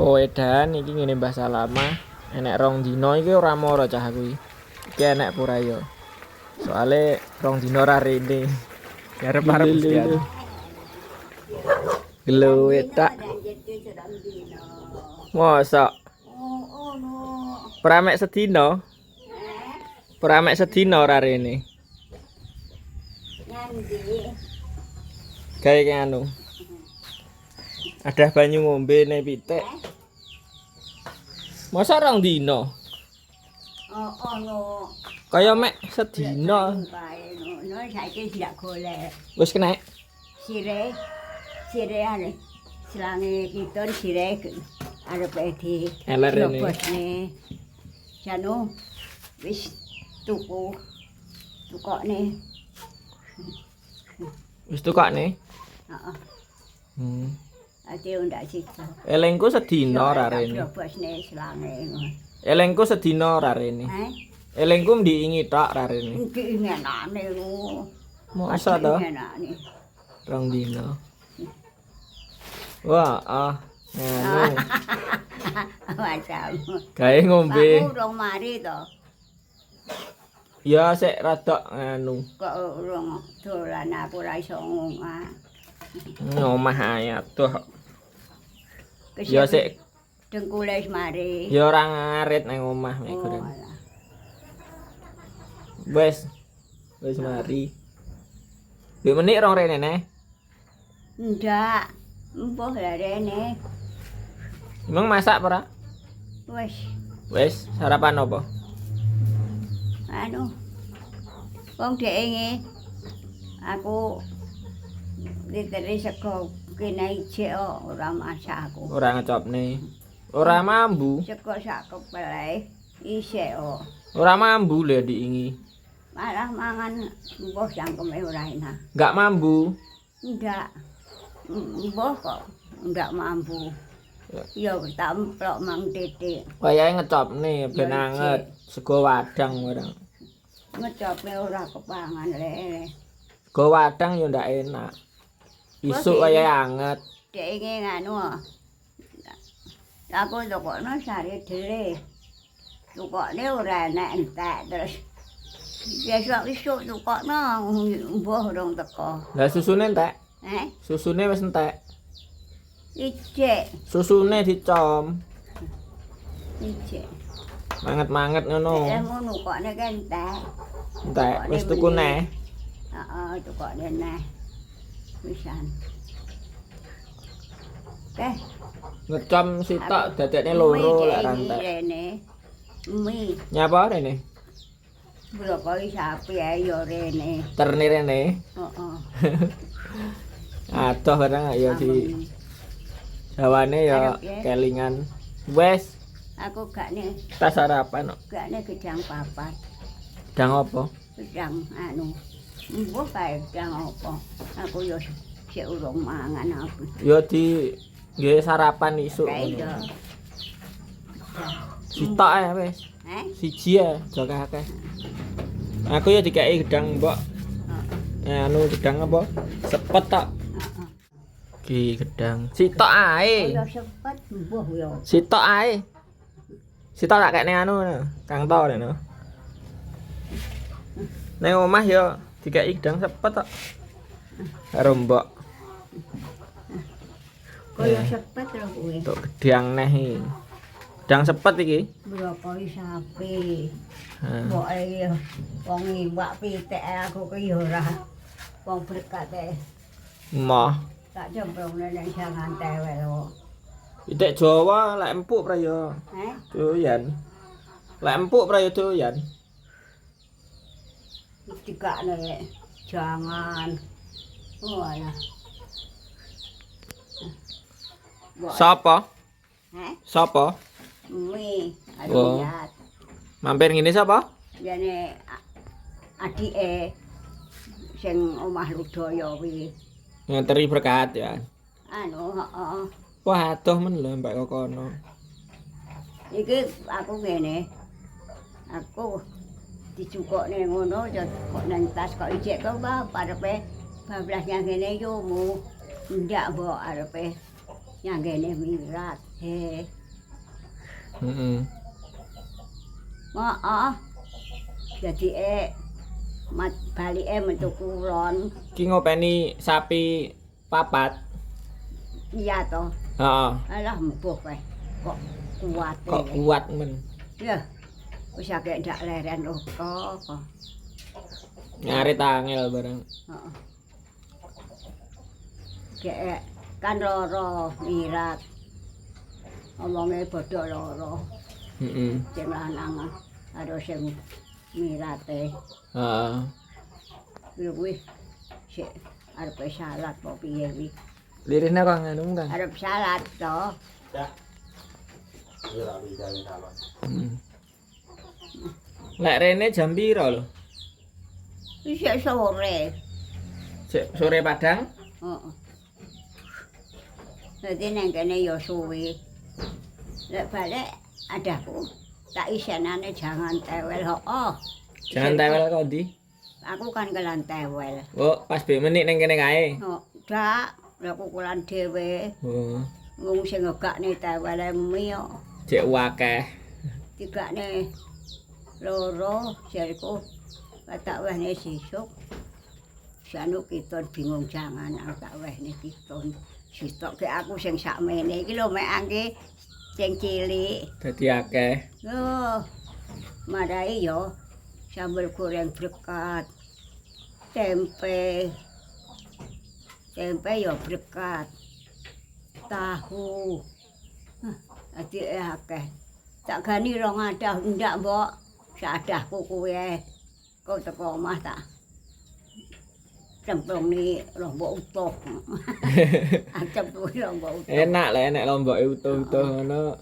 Oh edan iki ngene Mbah Salama. Enek 2 dina iki ora mara cah kuwi. Iki enek pura ya. Soale 2 dina ora rene. Arep-arep mestian. Gelo etak. Mosok. Pramek sedina. Pramek sedina ora rene. Kayak anu. Ada banyu ngombe nek pitik. Masa 2 dina? Kaya mek sedina. Wis kena. Sire are selange kita sire arepe di Eler rene. bosne. Janu wis tukokne. Wis tukane. Heeh. Ate ndak sida. Elengku sedina ora rene. Bosne selange ngono. Elengku sedina ora rene. Elengku ndiingi tok ora rene. Iki ngenane lho. Masa to? Ngenane. 2 dina. Wah, anu. Macam. Gawe ngombe. Aku urung mari to. Ya sik rada anu. Kok urung dolan aku ora iso ngomah. Ngomah ae atuh. Ya sik dengkule wis mari. ya ora ngarit nang omah mek goreng. Wis mari. Mbek menik rong rene neh. Ndak. Empuh lah rene. Emang masak ora? Wis Sarapan apa? Anu. Wong dheke aku diteri sego kene ijek ora masak aku. Ora ngecopne. Ora mambu. Sego sak kepele isik Ora mambu lho diingi. Malah mangan mbuh cangkeme ora enak. Enggak mambu. Ndak. Mbuh kok ndak mampu. Ya tamplok mang titik. Wayahe ngecopne ben anget. Sego wadang ora. Ngecope ora kepangan lele. Sego wadang ya ndak enak. Isuk wayahe anget. Dheke nganu. Aku tukokno sare dele. Tukokne ora enak entek terus. Besok isuk tukokno mbuh urung teko. Lah susune entek? Susune wis entek. Ijek. Susune dicom. Ijek. Manget-manget ngono. Nek ngono kok nek entek. Entek wis tuku neh. Heeh, tukokne neh. Wisan. Ngecom sitok dadekne loro lek ra entek. Rene. Mi. Nyapa rene? Brokoli sapi ae yo rene. Terne rene. Heeh. Adoh barang ya di Jawane ya kelingan. Wes, aku gakne tas sarapan kok. Gakne gedang papat. Gedang apa? Gedang anu. Mbuh kae gedang apa. Aku yo sik urung mangan aku. Ya di nggih sarapan isuk. Iya. Sitok ae wis. Siji ae, aja akeh. Aku ya dikeki gedang mbok. Anu gedang apa? Sepet tok. Ki gedang. Sitok ae. Ya sepet mbuh yo. Sitok ae. Sitok tak kekne anu Kang To rene. Nang omah ya dikeki gedang sepet tok. Karo mbok. Kaya sepet lho kuwi. Tok gedang neh iki. Gedang sepet iki. Brokoli sapi. Mboke yo wong iwak pitik aku ki yo ora wong berkat e. Moh. Tak jembrone nang jangan tewel kok. Pitik Jawa lek empuk pra ya. Doyan. Lek empuk pra ya doyan. Dikakne jangan. Oh alah. Sapa? Sapa? Mi, Oh. lihat. Mampir ngene sapa? Jane adike sing omah Ludaya kuwi. Ngenteri berkat ya. Anu, heeh. Wah, adoh men lho Mbak Kokono. Iki aku ngene. Aku dicukokne ngono ya kok nang tas kok ijek kok arepe bablas nyang kene yo mu. Ndak mbok arepe nyang kene mirat. He. Heeh. Maaf. Jadi balike metu kulon. Ki ngopeni sapi papat. Iya toh. Heeh. Alah mbuh kowe. Kok kuat Kok kuat men. Ya. Wis akeh ndak leren kok. Ngarit angel barang. Heeh. Kayak kan loro mirat. Omongnya bodoh loro. Heeh. Sing lanang harus sing mirate. Heeh. Kuwi sik arep salat apa piye kuwi. Lirisnya Kang anu Kang. Arep salat to. Ya. Iya lah bisa sama. Lek rene jam piro lho? Wis sore. Sore Padang? Heeh. Dadi nang kene ya suwi. Lek balik adaku tak isenane jangan tewel oh. Jangan tewel kok ndi? Aku kan kelan tewel. Oh, pas be menit ning kene kae. Oh, dak, aku kulan dhewe. Oh, Wong sing ngegakne tewele miyo. cek wakeh. Digakne loro jariku tak wehne sisuk. Sanu kiton bingung jangan aku tak wehne kiton. Sitokke aku sing sakmene iki lho mek angge sing cilik. Dadi akeh. Oh. Marai yo sambal goreng berkat. Tempe. Tempe yo berkat. Tahu. Adi akeh. Tak gani rong adah ndak, Mbok. Sadahku kuwi kok teko omah tak cemplungi lombok utuh. Cemplungi lombok utuh. Enak lah enek lomboke utuh-utuh ngono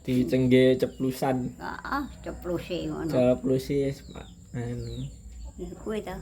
dicengge ceplusan. Heeh, ceplusi ngono. Ceplusi anu. Kuwi ta.